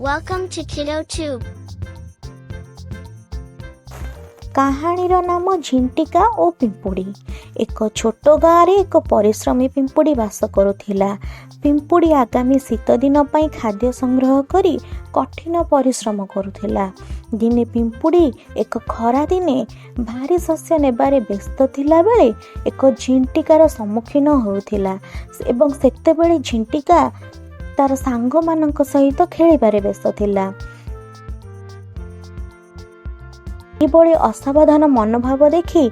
Welcome to KIDDOTube. କାହାଣୀର ନାମ ଝିଣ୍ଟିକା ଓ ପିମ୍ପୁଡ଼ି। ଏକ ଛୋଟ ଗାଁରେ ଏକ ପରିଶ୍ରମୀ ପିମ୍ପୁଡ଼ି ବାସ କରୁଥିଲା। ପିମ୍ପୁଡ଼ି ଆଗାମୀ ଶୀତ ଦିନ ପାଇଁ ଖାଦ୍ୟ ସଂଗ୍ରହ କରି କଠିନ ପରିଶ୍ରମ କରୁଥିଲା। ଦିନେ ପିମ୍ପୁଡ଼ି ଏକ ଖରା ଦିନେ ଭାରି ଶସ୍ୟ ନେବାରେ ବ୍ୟସ୍ତ ଥିଲାବେଳେ ଏକ ଝିଣ୍ଟିକାର ସମ୍ମୁଖୀନ ହେଉଥିଲା ଏବଂ ସେତେବେଳେ ଝିଣ୍ଟିକା ତାର ସାଙ୍ଗମାନଙ୍କ ସହିତ ଖେଳିବାରେ ବ୍ୟସ୍ତ ଥିଲା। ଏଭଳି ଅସାବଧାନ ମନୋଭାବ ଦେଖି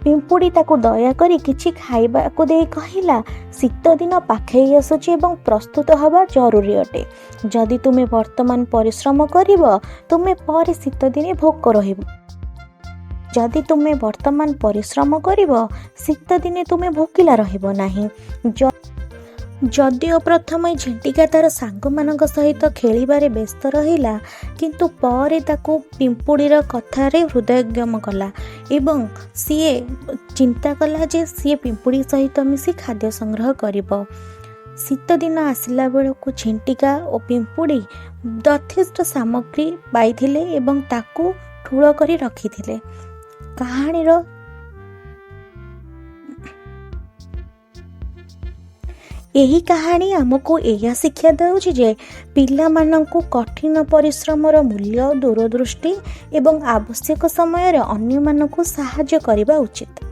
ପିମ୍ପୁଡ଼ି ତାକୁ ଦୟାକରି କିଛି ଖାଇବାକୁ ଦେଇ କହିଲା, ଶୀତ ଦିନ ପାଖେଇ ଆସୁଛି ଏବଂ ପ୍ରସ୍ତୁତ ହେବା ଜରୁରୀ ଅଟେ। ଯଦି ତୁମେ ବର୍ତ୍ତମାନ ପରିଶ୍ରମ କରିବ ତୁମେ ପରେ ଶୀତ ଦିନେ ଭୋକ ରହିବ। ଶୀତଦିନେ ତୁମେ ଭୋକିଲା ରହିବ ନାହିଁ। ଯଦିଓ ପ୍ରଥମେ ଝିଣ୍ଟିକା ତାର ସାଙ୍ଗମାନଙ୍କ ସହିତ ଖେଳିବାରେ ବ୍ୟସ୍ତ ରହିଲା, କିନ୍ତୁ ପରେ ତାକୁ ପିମ୍ପୁଡ଼ିର କଥାରେ ହୃଦୟଙ୍ଗମ କଲା ଏବଂ ସିଏ ଚିନ୍ତା କଲା ଯେ ସିଏ ପିମ୍ପୁଡ଼ି ସହିତ ମିଶି ଖାଦ୍ୟ ସଂଗ୍ରହ କରିବ। ଶୀତ ଦିନ ଆସିଲା ବେଳକୁ ଝିଣ୍ଟିକା ଓ ପିମ୍ପୁଡ଼ି ଯଥେଷ୍ଟ ସାମଗ୍ରୀ ପାଇଥିଲେ ଏବଂ ତାକୁ ଠୁଳ କରି ରଖିଥିଲେ। ଏହି କାହାଣୀ ଆମକୁ ଏହା ଶିକ୍ଷା ଦେଉଛି ଯେ ପିଲାମାନଙ୍କୁ କଠିନ ପରିଶ୍ରମର ମୂଲ୍ୟ, ଦୂରଦୃଷ୍ଟି ଏବଂ ଆବଶ୍ୟକ ସମୟରେ ଅନ୍ୟମାନଙ୍କୁ ସାହାଯ୍ୟ କରିବା ଉଚିତ।